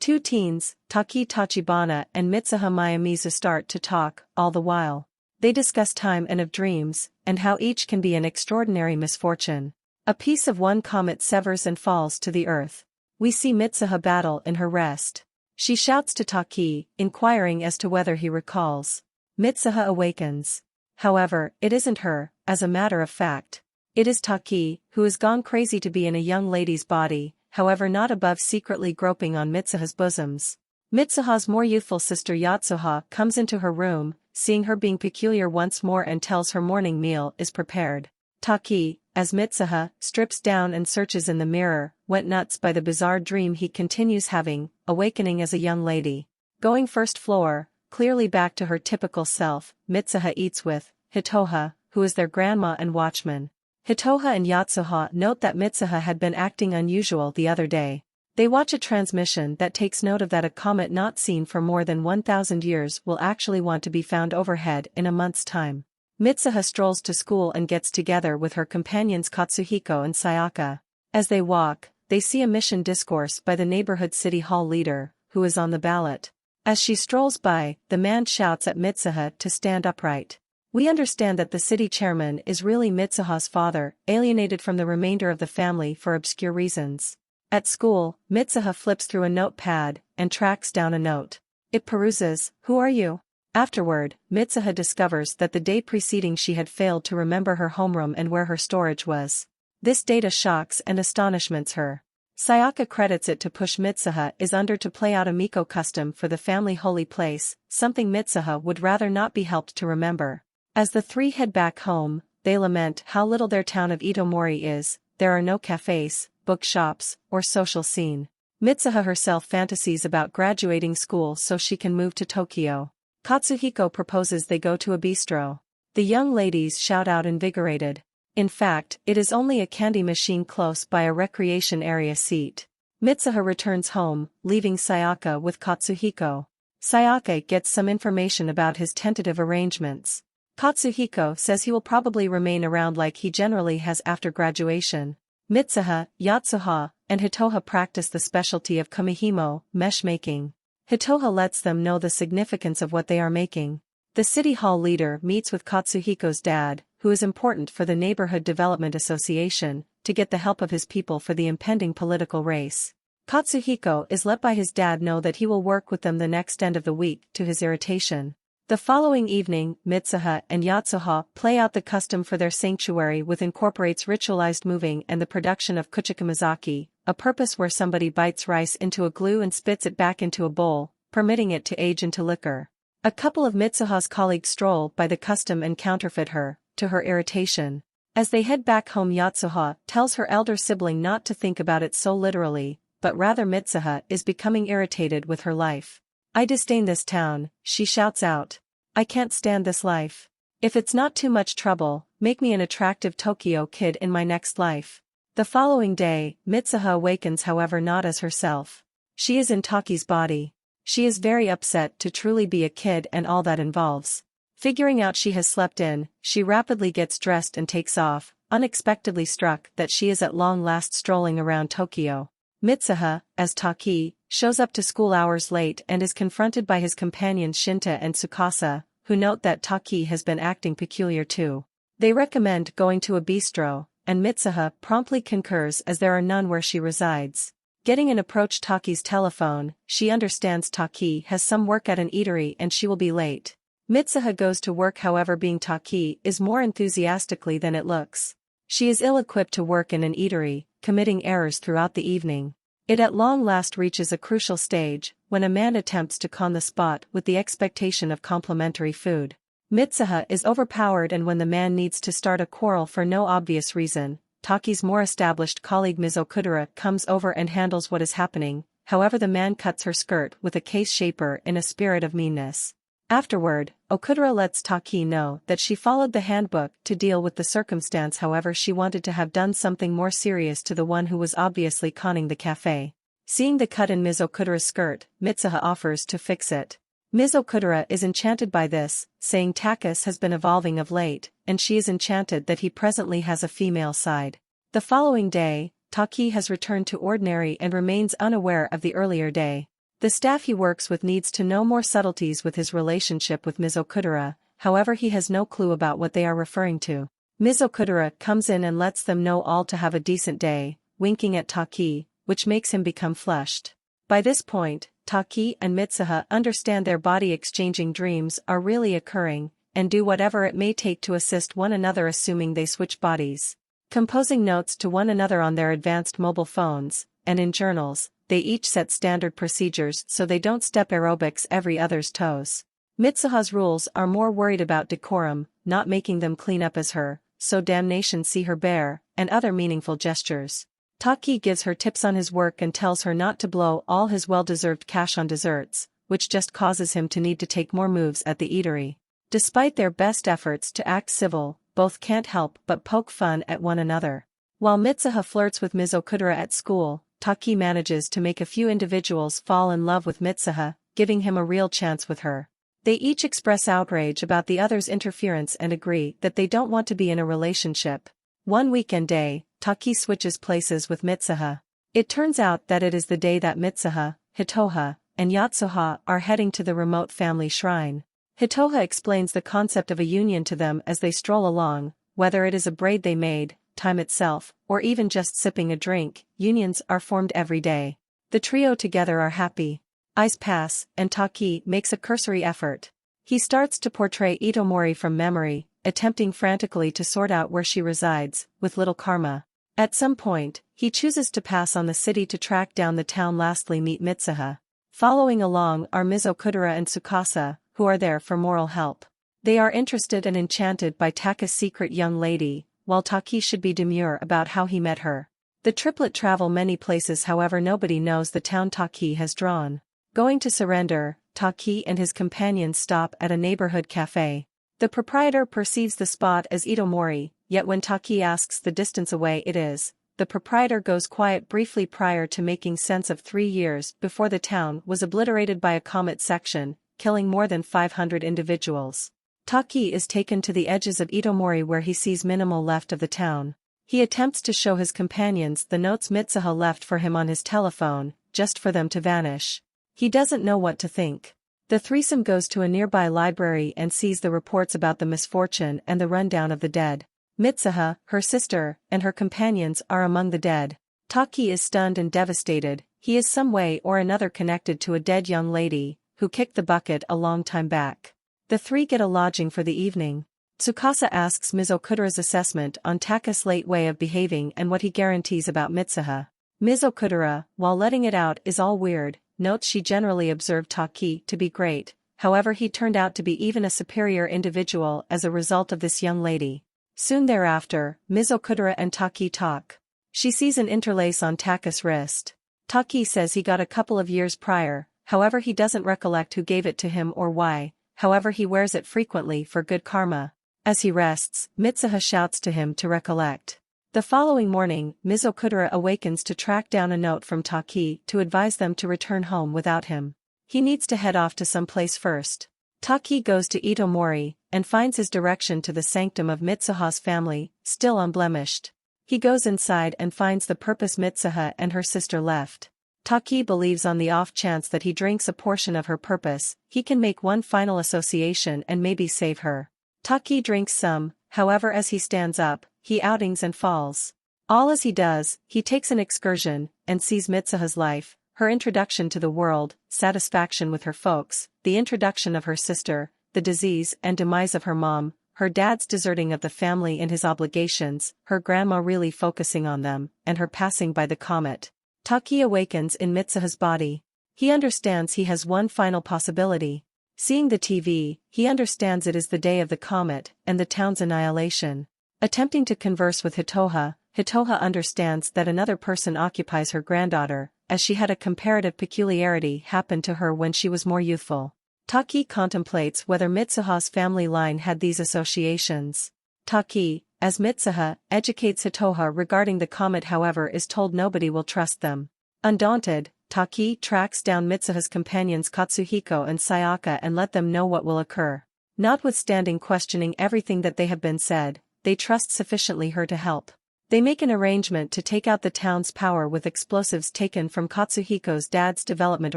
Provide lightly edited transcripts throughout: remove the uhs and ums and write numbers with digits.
Two teens, Taki Tachibana and Mitsuha Miyamizu start to talk, all the while. They discuss time and of dreams, and how each can be an extraordinary misfortune. A piece of one comet severs and falls to the earth. We see Mitsuha battle in her rest. She shouts to Taki, inquiring as to whether he recalls. Mitsuha awakens. However, it isn't her, as a matter of fact. It is Taki, who has gone crazy to be in a young lady's body, however not above secretly groping on Mitsuha's bosoms. Mitsuha's more youthful sister Yatsuha comes into her room, seeing her being peculiar once more and tells her morning meal is prepared. Taki, as Mitsuha strips down and searches in the mirror, went nuts by the bizarre dream he continues having, awakening as a young lady. Going first floor, clearly back to her typical self, Mitsuha eats with Hitoha, who is their grandma and watchman. Hitoha and Yatsuha note that Mitsuha had been acting unusual the other day. They watch a transmission that takes note of that a comet not seen for more than 1,000 years will actually want to be found overhead in a month's time. Mitsuha strolls to school and gets together with her companions Katsuhiko and Sayaka. As they walk, they see a mission discourse by the neighborhood city hall leader, who is on the ballot. As she strolls by, the man shouts at Mitsuha to stand upright. We understand that the city chairman is really Mitsuha's father, alienated from the remainder of the family for obscure reasons. At school, Mitsuha flips through a notepad and tracks down a note. It peruses, "Who are you?" Afterward, Mitsuha discovers that the day preceding she had failed to remember her homeroom and where her storage was. This data shocks and astonishments her. Sayaka credits it to push Mitsuha is under to play out a Miko custom for the family holy place, something Mitsuha would rather not be helped to remember. As the three head back home, they lament how little their town of Itomori is. There are no cafes, bookshops, or social scene. Mitsuha herself fantasies about graduating school so she can move to Tokyo. Katsuhiko proposes they go to a bistro. The young ladies shout out invigorated. In fact, it is only a candy machine close by a recreation area seat. Mitsuha returns home, leaving Sayaka with Katsuhiko. Sayaka gets some information about his tentative arrangements. Katsuhiko says he will probably remain around like he generally has after graduation. Mitsuha, Yatsuha, and Hitoha practice the specialty of kamihimo, mesh making. Hitoha lets them know the significance of what they are making. The city hall leader meets with Katsuhiko's dad, who is important for the Neighborhood Development Association, to get the help of his people for the impending political race. Katsuhiko is let by his dad know that he will work with them the next end of the week, to his irritation. The following evening, Mitsuha and Yatsuha play out the custom for their sanctuary, which incorporates ritualized moving and the production of kuchikamizaki, a purpose where somebody bites rice into a glue and spits it back into a bowl, permitting it to age into liquor. A couple of Mitsuha's colleagues stroll by the custom and counterfeit her, to her irritation. As they head back home, Yatsuha tells her elder sibling not to think about it so literally, but rather Mitsuha is becoming irritated with her life. "I disdain this town," she shouts out. "I can't stand this life. If it's not too much trouble, make me an attractive Tokyo kid in my next life." The following day, Mitsuha awakens, however not as herself. She is in Taki's body. She is very upset to truly be a kid and all that involves. Figuring out she has slept in, she rapidly gets dressed and takes off, unexpectedly struck that she is at long last strolling around Tokyo. Mitsuha, as Taki, shows up to school hours late and is confronted by his companions Shinta and Tsukasa, who note that Taki has been acting peculiar too. They recommend going to a bistro, and Mitsuha promptly concurs as there are none where she resides. Getting an approach Taki's telephone, she understands Taki has some work at an eatery and she will be late. Mitsuha goes to work, however being Taki is more enthusiastically than it looks. She is ill-equipped to work in an eatery, committing errors throughout the evening. It at long last reaches a crucial stage, when a man attempts to con the spot with the expectation of complimentary food. Mitsuha is overpowered, and when the man needs to start a quarrel for no obvious reason, Taki's more established colleague Ms. Okudera comes over and handles what is happening. However, the man cuts her skirt with a case shaper in a spirit of meanness. Afterward, Okudera lets Taki know that she followed the handbook to deal with the circumstance, however she wanted to have done something more serious to the one who was obviously conning the cafe. Seeing the cut in Ms. Okudera's skirt, Mitsuha offers to fix it. Ms. Okudera is enchanted by this, saying Takas has been evolving of late, and she is enchanted that he presently has a female side. The following day, Taki has returned to ordinary and remains unaware of the earlier day. The staff he works with needs to know more subtleties with his relationship with Ms. Okudera, however he has no clue about what they are referring to. Ms. Okudera comes in and lets them know all to have a decent day, winking at Taki, which makes him become flushed. By this point, Taki and Mitsuha understand their body-exchanging dreams are really occurring, and do whatever it may take to assist one another, assuming they switch bodies. Composing notes to one another on their advanced mobile phones, and in journals, they each set standard procedures so they don't step aerobics every other's toes. Mitsuha's rules are more worried about decorum, not making them clean up as her, so damnation see her bare, and other meaningful gestures. Taki gives her tips on his work and tells her not to blow all his well-deserved cash on desserts, which just causes him to need to take more moves at the eatery. Despite their best efforts to act civil, both can't help but poke fun at one another. While Mitsuha flirts with Ms. Okudera at school, Taki manages to make a few individuals fall in love with Mitsuha, giving him a real chance with her. They each express outrage about the other's interference and agree that they don't want to be in a relationship. One weekend day, Taki switches places with Mitsuha. It turns out that it is the day that Mitsuha, Hitoha, and Yatsuha are heading to the remote family shrine. Hitoha explains the concept of a union to them as they stroll along, whether it is a braid they made, time itself, or even just sipping a drink, unions are formed every day. The trio together are happy. Eyes pass, and Taki makes a cursory effort. He starts to portray Itomori from memory, attempting frantically to sort out where she resides, with little karma. At some point, he chooses to pass on the city to track down the town. Lastly meet Mitsuha. Following along are Ms. Okudera and Tsukasa, who are there for moral help. They are interested and enchanted by Taka's secret young lady, while Taki should be demure about how he met her. The triplet travel many places, however nobody knows the town Taki has drawn. Going to surrender, Taki and his companions stop at a neighborhood cafe. The proprietor perceives the spot as Itomori, yet when Taki asks the distance away it is, the proprietor goes quiet briefly prior to making sense of 3 years before the town was obliterated by a comet section, killing more than 500 individuals. Taki is taken to the edges of Itomori where he sees minimal left of the town. He attempts to show his companions the notes Mitsuha left for him on his telephone, just for them to vanish. He doesn't know what to think. The threesome goes to a nearby library and sees the reports about the misfortune and the rundown of the dead. Mitsuha, her sister, and her companions are among the dead. Taki is stunned and devastated. He is some way or another connected to a dead young lady, who kicked the bucket a long time back. The three get a lodging for the evening. Tsukasa asks Ms. Okudera's assessment on Taka's late way of behaving and what he guarantees about Mitsuha. Ms. Okudera, while letting it out is all weird, notes she generally observed Taki to be great, however he turned out to be even a superior individual as a result of this young lady. Soon thereafter, Ms. Okudera and Taki talk. She sees an interlace on Taka's wrist. Taki says he got a couple of years prior, however he doesn't recollect who gave it to him or why, however he wears it frequently for good karma. As he rests, Mitsuha shouts to him to recollect. The following morning, Ms. Okudera awakens to track down a note from Taki to advise them to return home without him. He needs to head off to some place first. Taki goes to Itomori, and finds his direction to the sanctum of Mitsuha's family, still unblemished. He goes inside and finds the purpose Mitsuha and her sister left. Taki believes on the off chance that he drinks a portion of her purpose, he can make one final association and maybe save her. Taki drinks some, however as he stands up, he outings and falls. All as he does, he takes an excursion, and sees Mitsuha's life, her introduction to the world, satisfaction with her folks, the introduction of her sister, the disease and demise of her mom, her dad's deserting of the family and his obligations, her grandma really focusing on them, and her passing by the comet. Taki awakens in Mitsuha's body. He understands he has one final possibility. Seeing the TV, he understands it is the day of the comet and the town's annihilation. Attempting to converse with Hitoha, Hitoha understands that another person occupies her granddaughter, as she had a comparative peculiarity happen to her when she was more youthful. Taki contemplates whether Mitsuha's family line had these associations. Taki, as Mitsuha, educates Hitoha regarding the comet however is told nobody will trust them. Undaunted, Taki tracks down Mitsuha's companions Katsuhiko and Sayaka and let them know what will occur. Notwithstanding questioning everything that they have been said, they trust sufficiently her to help. They make an arrangement to take out the town's power with explosives taken from Katsuhiko's dad's development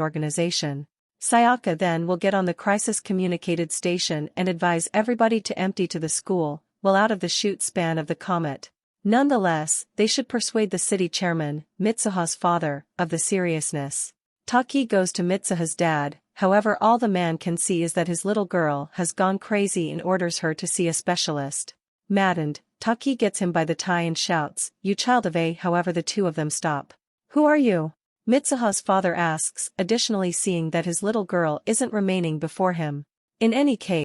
organization. Sayaka then will get on the crisis communicated station and advise everybody to empty to the school, well out of the shoot span of the comet. Nonetheless, they should persuade the city chairman, Mitsuha's father, of the seriousness. Taki goes to Mitsuha's dad, however all the man can see is that his little girl has gone crazy and orders her to see a specialist. Maddened, Taki gets him by the tie and shouts, "You child of a," however the two of them stop. "Who are you?" Mitsuha's father asks, additionally seeing that his little girl isn't remaining before him. In any case,